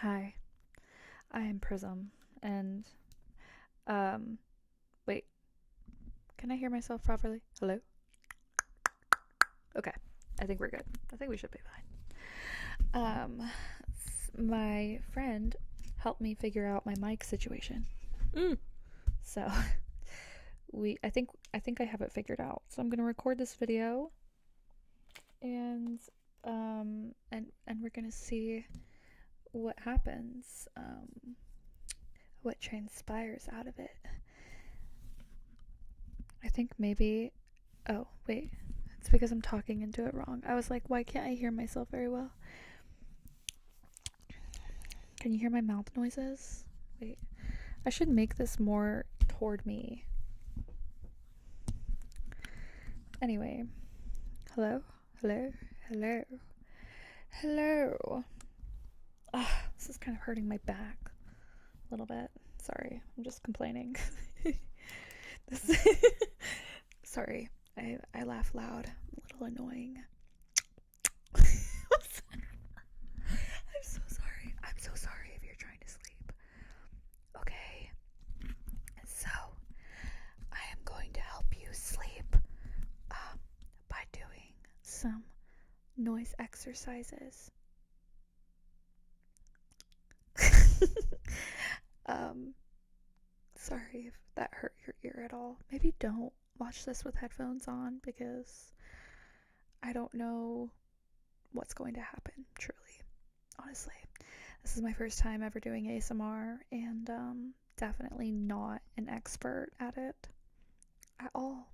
Hi, I am Prism, and um, wait, can I hear myself properly? Hello? Okay, I think we're good. I think we should be fine. My friend helped me figure out my mic situation. Mm. So I think I have it figured out. So I'm gonna record this video, and and we're gonna see what happens, what transpires out of it. I think maybe. Oh, wait. It's because I'm talking into it wrong. I was like, why can't I hear myself very well? Can you hear my mouth noises? Wait. I should make this more toward me. Anyway. Hello? Hello? Hello? Hello? This is kind of hurting my back a little bit. Sorry. I'm just complaining. this Sorry. I laugh loud. I'm a little annoying. I'm so sorry. I'm so sorry if you're trying to sleep. Okay. So, I am going to help you sleep by doing some noise exercises. um, Sorry if that hurt your ear at all. Maybe don't watch this with headphones on because I don't know what's going to happen, truly. Honestly. This is my first time ever doing ASMR, and definitely not an expert at it at all.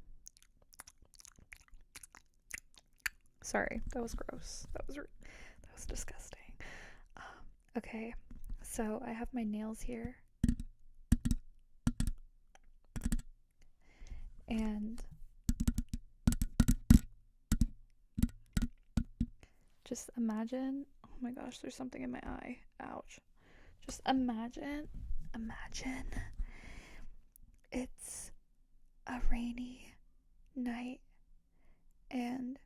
Sorry, that was gross. That was disgusting. Okay, so I have my nails here, and just imagine. Oh my gosh, there's something in my eye. Ouch. Just imagine it's a rainy night and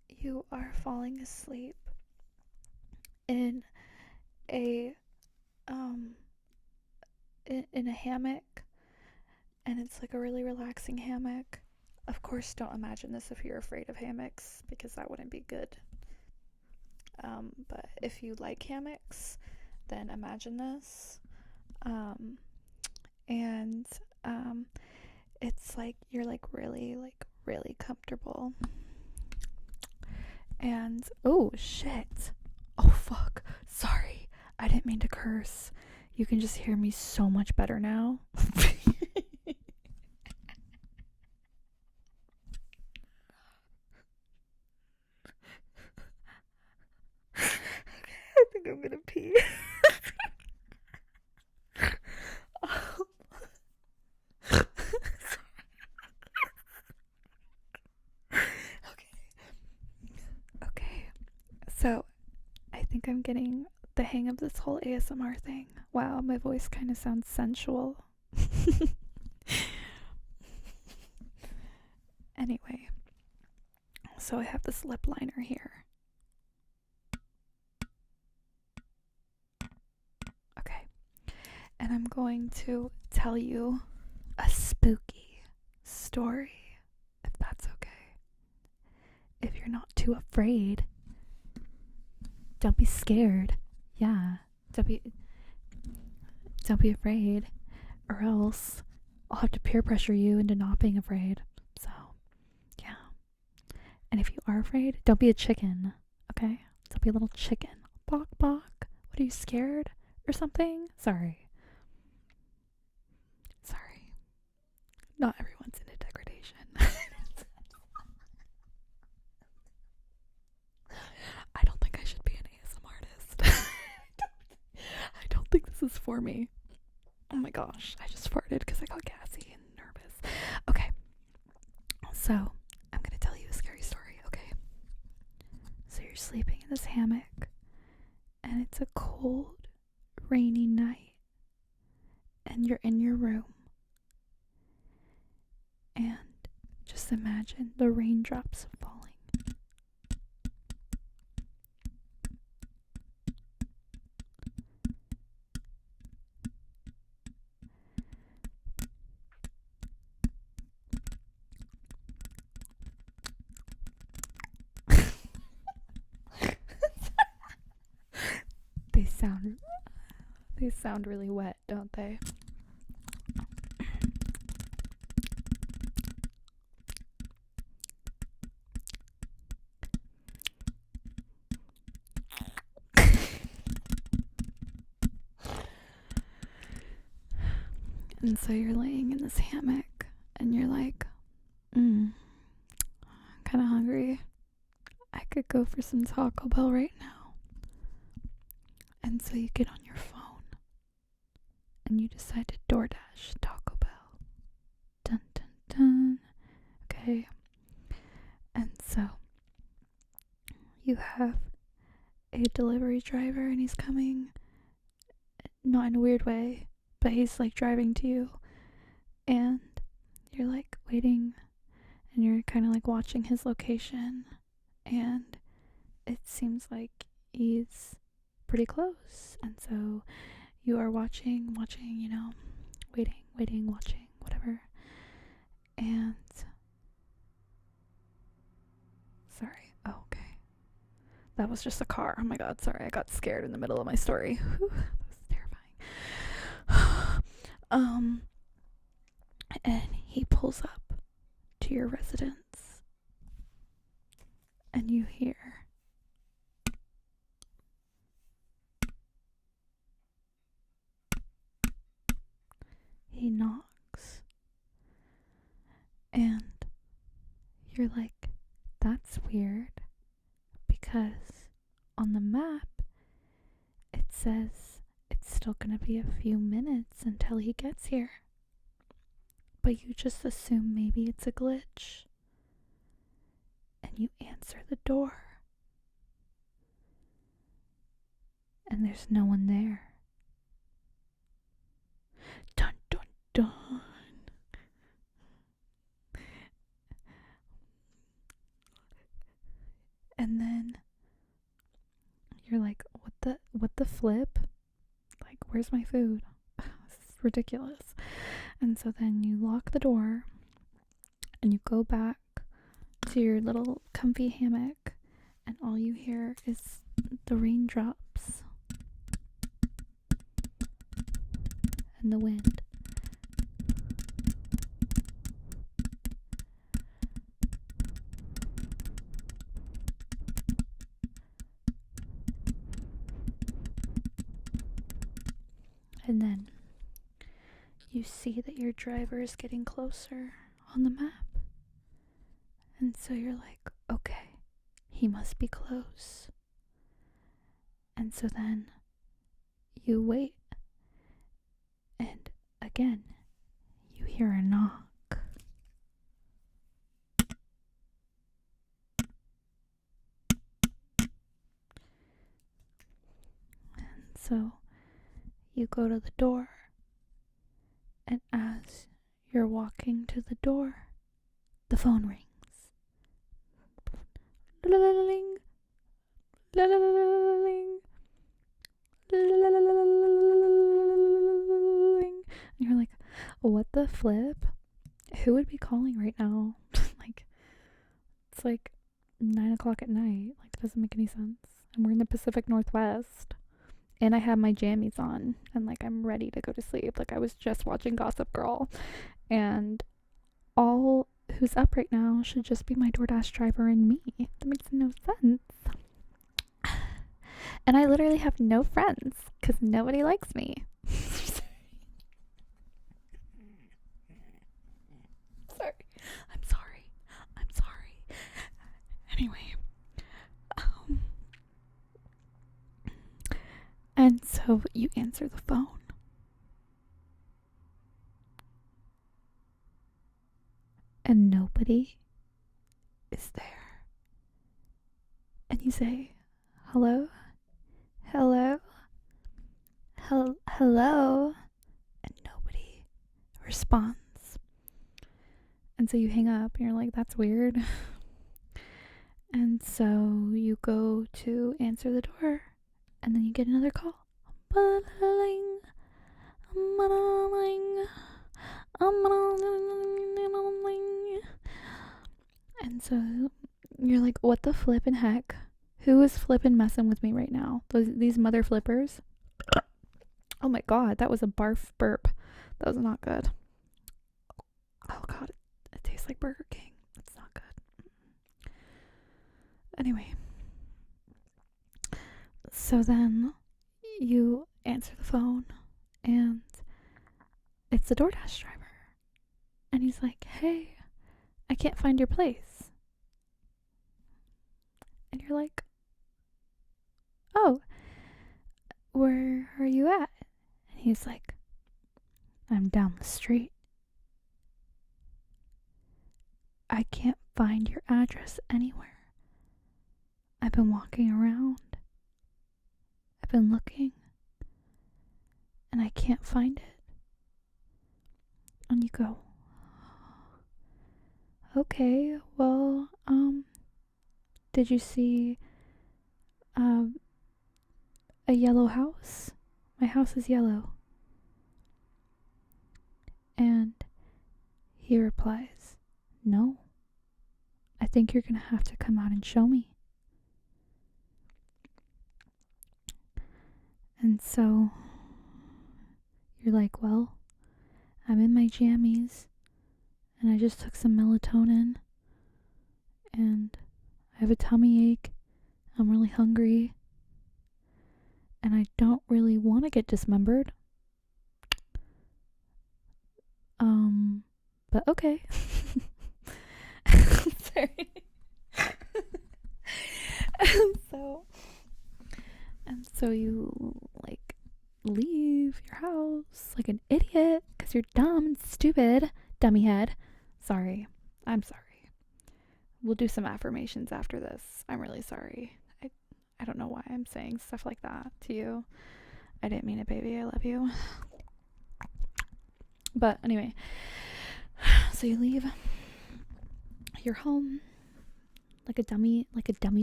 you are falling asleep in a um in a hammock, and it's like a really relaxing hammock. Of course, don't imagine this if you're afraid of hammocks because that wouldn't be good. But if you like hammocks, then imagine this. Um, and it's like you're really comfortable. And oh shit. Oh fuck. Sorry. I didn't mean to curse. You can just hear me so much better now. Okay, I think I'm gonna pee. Okay. Okay. So, I think I'm getting the hang of this whole ASMR thing. Wow, my voice kind of sounds sensual. Anyway, so I have this lip liner here. Okay. And I'm going to tell you a spooky story, if that's okay. If you're not too afraid, don't be scared. Yeah, don't be don't be afraid, or else I'll have to peer pressure you into not being afraid. So, yeah. And if you are afraid, don't be a chicken, okay? Don't be a little chicken. Bok bok. What, are you scared or something? Sorry. Sorry. Not everyone's into degradation. I don't think I should be an ASMR artist. I don't think this is for me. Oh my gosh, I just farted because I got gassy and nervous. Okay, so I'm gonna tell you a scary story, okay? So you're sleeping in this hammock, and it's a cold, rainy night, and you're in your room, and just imagine the raindrops falling. sound really wet, don't they? And so you're laying in this hammock and you're like, I'm kind of hungry. I could go for some Taco Bell right now. And so you get on your phone and you decide to DoorDash Taco Bell. Dun dun dun. Okay. And so you have a delivery driver and he's coming, not in a weird way, but he's like driving to you, and you're like waiting and you're kind of like watching his location, and it seems like he's pretty close, and so you are watching, you know, waiting, watching, whatever. And sorry, oh, okay, that was just a car. Oh my god, sorry, I got scared in the middle of my story. Whew, that was terrifying. And he pulls up to your residence and you hear he knocks, and you're like, that's weird, because on the map it says it's still gonna be a few minutes until he gets here, but you just assume maybe it's a glitch, and you answer the door and there's no one there. Dun dun dun. And then you're like, what the flip? Like, where's my food? This is ridiculous. And so then you lock the door and you go back to your little comfy hammock, and all you hear is the raindrops and the wind. And then you see that your driver is getting closer on the map. And so you're like, okay, he must be close. And so then you wait. And again, you hear a knock. And so you go to the door. And as you're walking to the door, the phone rings. La-la-la-ling. La-la-la-ling. La-la-la-ling. And you're like, what the flip? Who would be calling right now? Like, it's like 9 o'clock at night. Like, it doesn't make any sense. And we're in the Pacific Northwest. And I have my jammies on. And, like, I'm ready to go to sleep. Like, I was just watching Gossip Girl. And all who's up right now should just be my DoorDash driver and me. That makes no sense. And I literally have no friends because nobody likes me. I'm sorry. Anyway. And so you answer the phone. And nobody is there. And you say, hello? Hello? Hello? And nobody responds. And so you hang up and you're like, that's weird. And so you go to answer the door, and then you get another call. And so you're like, what the flippin' heck? Who is flippin' messing with me right now? These mother flippers? Oh my god, that was a barf burp. That was not good. Oh god, it tastes like Burger King. It's not good. Anyway. So then you answer the phone and it's the DoorDash driver. And he's like, hey, I can't find your place. And you're like, oh, where are you at? And he's like, I'm down the street. I can't find your address anywhere. I've been walking around. I've been looking. And I can't find it. And you go, okay, well, did you see a yellow house? My house is yellow. And he replies, no. I think you're gonna have to come out and show me. And so you're like, well, I'm in my jammies and I just took some melatonin and I have a tummy ache. I'm really hungry and I don't really want to get dismembered. But okay. Sorry. and so you like leave your house like an idiot because you're dumb and stupid, dummy head. Sorry. I'm sorry. We'll do some affirmations after this. I'm really sorry. I don't know why I'm saying stuff like that to you. I didn't mean it, baby. I love you. But anyway, so you leave your home like a dummy,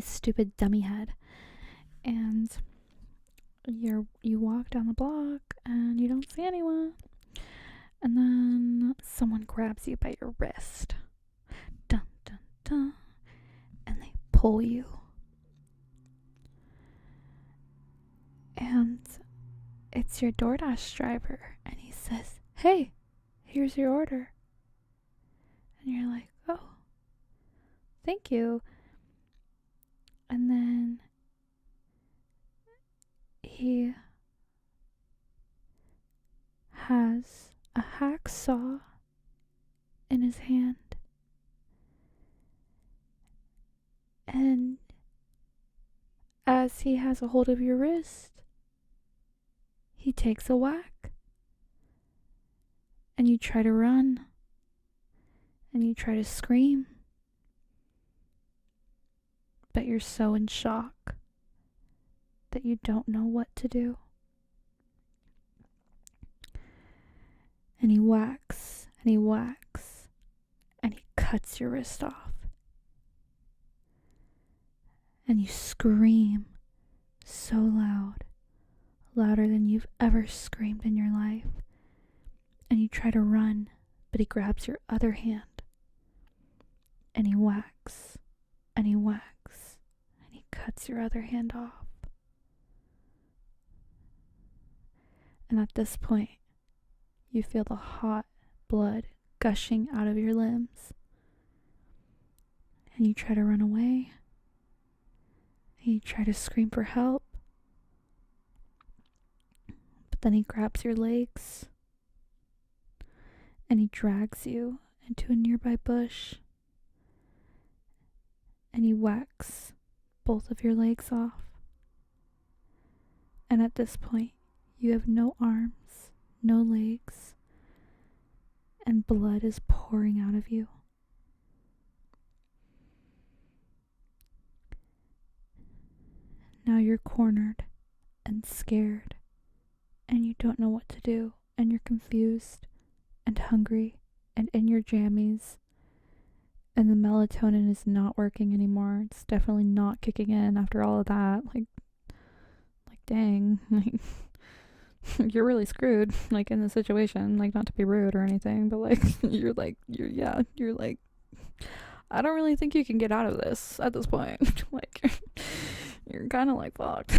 stupid dummy head, and you walk down the block and you don't see anyone, and then someone grabs you by your wrist, dun dun dun, and they pull you, and it's your DoorDash driver, and he says, hey, here's your order. And you're like, oh, thank you. And then he has a hacksaw in his hand. And as he has a hold of your wrist, he takes a whack. And you try to run. And you try to scream. But you're so in shock that you don't know what to do. And he whacks, and he whacks, and he cuts your wrist off. And you scream so loud, louder than you've ever screamed in your life. And you try to run, but he grabs your other hand. And he whacks, and he whacks, and he cuts your other hand off. And at this point, you feel the hot blood gushing out of your limbs. And you try to run away. And you try to scream for help. But then he grabs your legs. And he drags you into a nearby bush. And he whacks both of your legs off. And at this point, you have no arms, no legs, and blood is pouring out of you. Now you're cornered and scared, and you don't know what to do, and you're confused and hungry and in your jammies. And the melatonin is not working anymore. It's definitely not kicking in after all of that. Like dang. Like, you're really screwed, like, in the situation. Like, not to be rude or anything, but, like, you're like, I don't really think you can get out of this at this point. Like, you're kind of, like, fucked.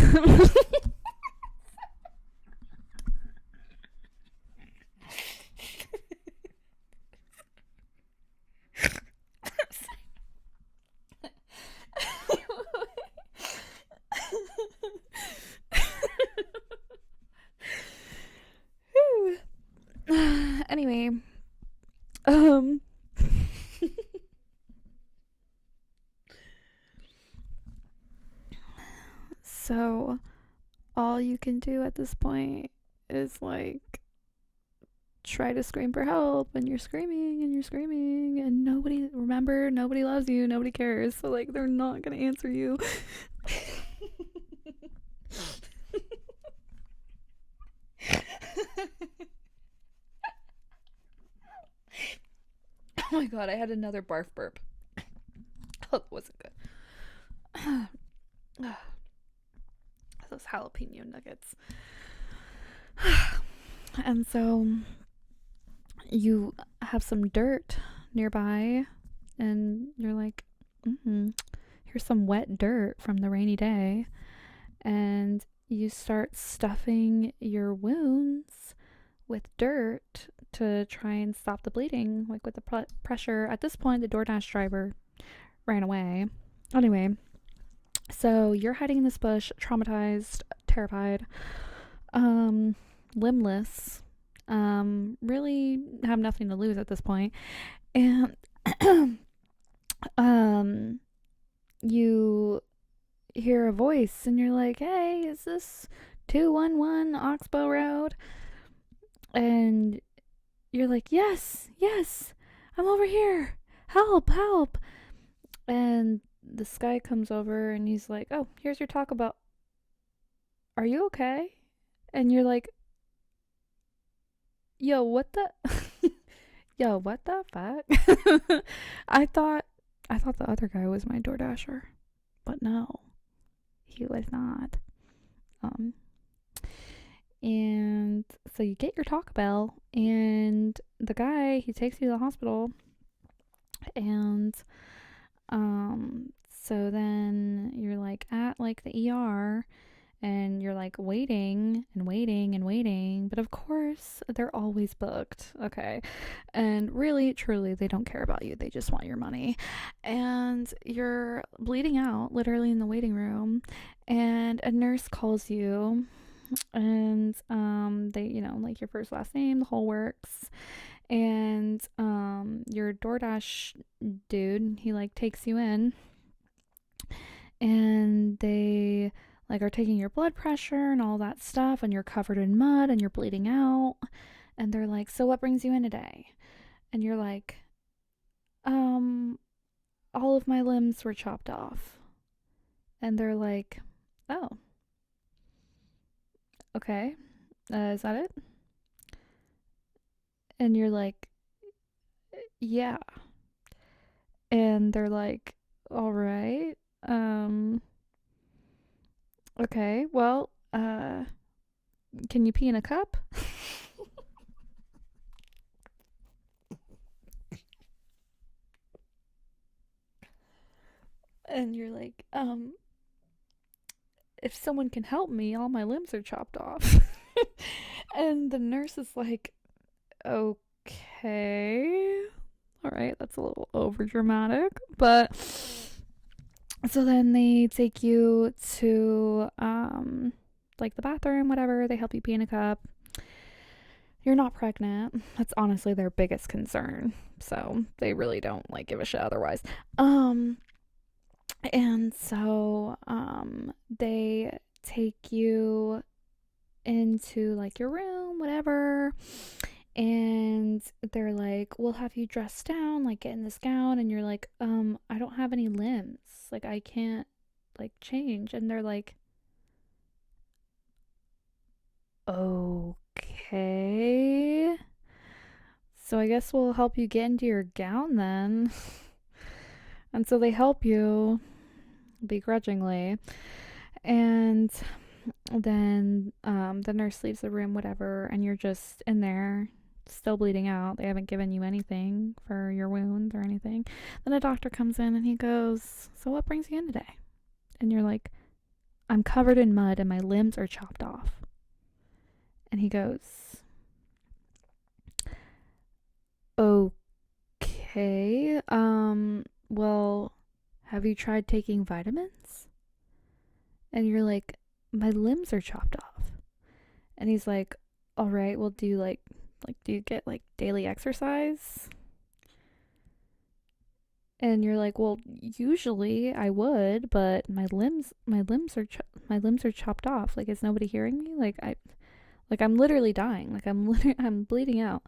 all you can do at this point is like try to scream for help, and you're screaming and you're screaming, and nobody loves you, nobody cares, so like they're not gonna answer you. Oh my god, I had another barf burp. Oh, that wasn't good. Those jalapeno nuggets. And so you have some dirt nearby, and you're like, here's some wet dirt from the rainy day. And you start stuffing your wounds with dirt to try and stop the bleeding, like with the pressure. At this point, the DoorDash driver ran away. Anyway, so you're hiding in this bush, traumatized, terrified, limbless, really have nothing to lose at this point. And you hear a voice, and you're like, hey, is this 211 Oxbow Road? And you're like, yes, I'm over here, help. And this guy comes over, and he's like, oh, here's your Taco Bell, are you okay? And you're like, yo, what the fuck? I thought the other guy was my DoorDasher, but no, he was not. And so you get your Taco Bell, and the guy, he takes you to the hospital. And so then you're like at like the ER, and you're like waiting, but of course they're always booked, okay? And really truly, they don't care about you, they just want your money. And you're bleeding out literally in the waiting room, and a nurse calls you, and they, you know, like your first last name, the whole works. And your DoorDash dude, he like takes you in, and they like are taking your blood pressure and all that stuff, and you're covered in mud and you're bleeding out. And they're like, so what brings you in today? And you're like, all of my limbs were chopped off. And they're like, oh, okay, is that it? And you're like, yeah. And they're like, all right, okay, well, can you pee in a cup? And you're like, if someone can help me, all my limbs are chopped off. And the nurse is like, okay, all right, that's a little over dramatic, but so then they take you to like the bathroom, whatever. They help you pee in a cup. You're not pregnant. That's honestly their biggest concern, so they really don't like give a shit otherwise. And so they take you into like your room, whatever, and they're like, we'll have you dressed down, like get in this gown. And you're like, I don't have any limbs, like I can't like change. And they're like, okay, so I guess we'll help you get into your gown then. And so they help you begrudgingly, and then the nurse leaves the room, whatever, and you're just in there still bleeding out. They haven't given you anything for your wounds or anything. Then a doctor comes in, and he goes, so what brings you in today? And you're like, I'm covered in mud and my limbs are chopped off. And he goes, okay, well, have you tried taking vitamins? And you're like, my limbs are chopped off. And he's like, all right, well, do you get like daily exercise? And you're like, well, usually I would, but my limbs are chopped off. Like, is nobody hearing me? I'm literally dying. I'm bleeding out.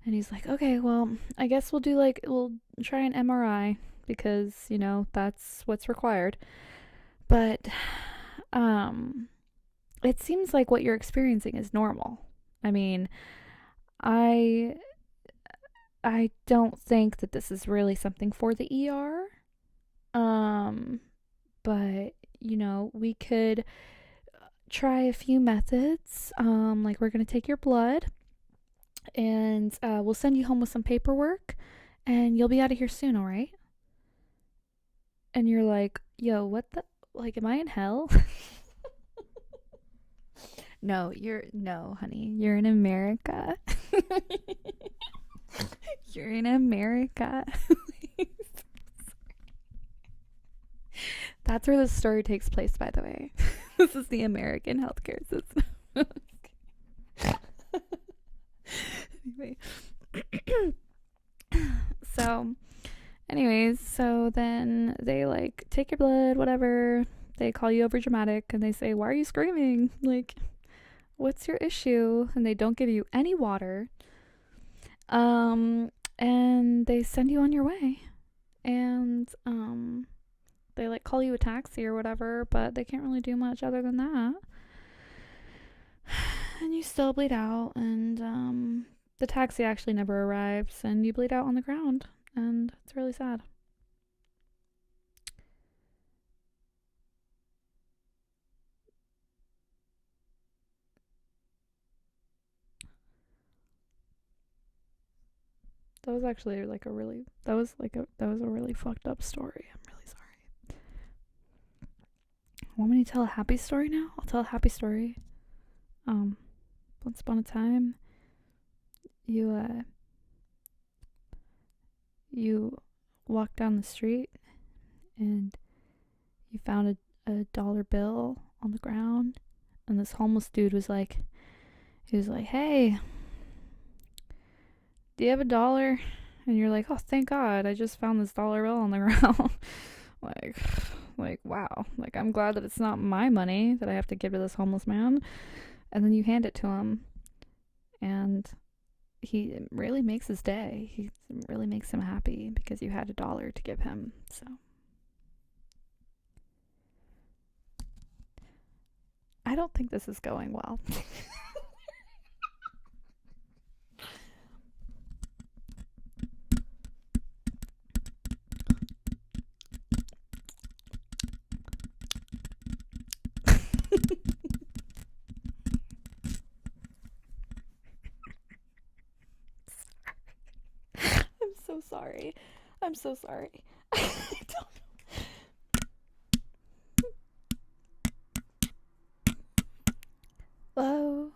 And he's like, okay, well, I guess we'll try an MRI because, that's what's required. But it seems like what you're experiencing is normal. I mean, I I don't think that this is really something for the ER. Um, but we could try a few methods. Like we're gonna take your blood, and we'll send you home with some paperwork, and you'll be out of here soon. All right? And you're like, yo, what the? Like, am I in hell? No, honey. You're in America. You're in America. That's where the story takes place, by the way. This is the American healthcare system. Anyway. so, so then they like take your blood, whatever. They call you over dramatic and they say, why are you screaming? Like, what's your issue? And they don't give you any water. And they send you on your way. And, they like call you a taxi or whatever, but they can't really do much other than that. And you still bleed out, and the taxi actually never arrives, and you bleed out on the ground, and it's really sad. That was actually that was a really fucked up story. I'm really sorry. Want me to tell a happy story now? I'll tell a happy story. Once upon a time, you walked down the street and you found a dollar bill on the ground, and this homeless dude was like, hey, do you have a dollar? And you're like, oh, thank God, I just found this dollar bill on the ground. like, wow. Like, I'm glad that it's not my money that I have to give to this homeless man. And then you hand it to him, and he really makes his day. He really makes him happy because you had a dollar to give him. So I don't think this is going well. I'm so sorry. I don't know. Oh,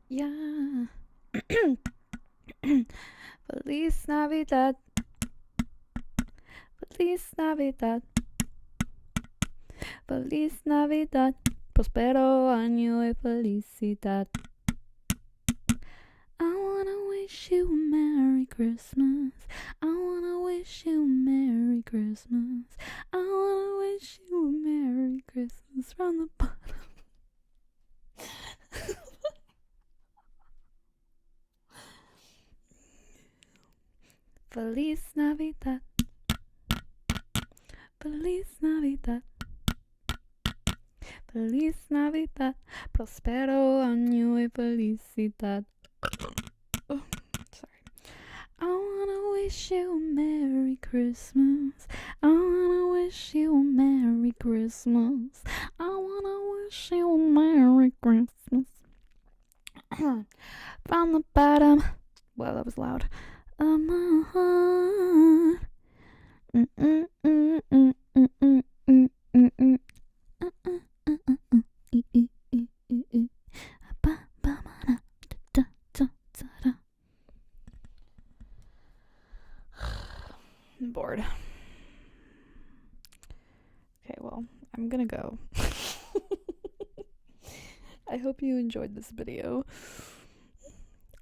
yeah. Feliz Navidad. Feliz Navidad. Feliz Navidad. Prospero año y felicidad. I wanna wish you a Merry Christmas. I wanna wish you a Merry Christmas. I wanna wish you a Merry Christmas from the bottom. Feliz Navidad. Feliz Navidad. Feliz Navidad. Prospero año y felicidad. Oh, sorry. I wanna wish you a Merry Christmas. I wanna wish you a Merry Christmas. I wanna wish you a Merry Christmas. From the bottom. Well, that was loud. Of my heart. I'm bored. Okay, well, I'm gonna go. I hope you enjoyed this video.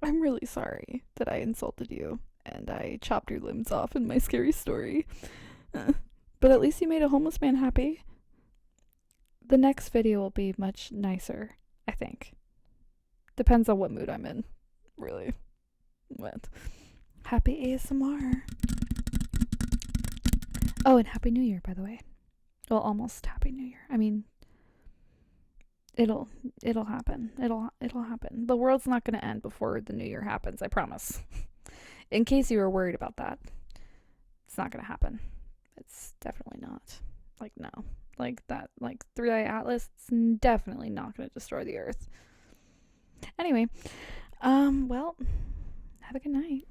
I'm really sorry that I insulted you and I chopped your limbs off in my scary story. But at least you made a homeless man happy. The next video will be much nicer, I think. Depends on what mood I'm in, really. But happy ASMR. Oh, and Happy New Year, by the way. Well, almost Happy New Year. I mean, it'll happen. It'll happen. The world's not going to end before the New Year happens, I promise. In case you were worried about that, it's not going to happen. It's definitely not. Like, no. Like that, like 3-Eye Atlas, it's definitely not going to destroy the Earth. Anyway, well, have a good night.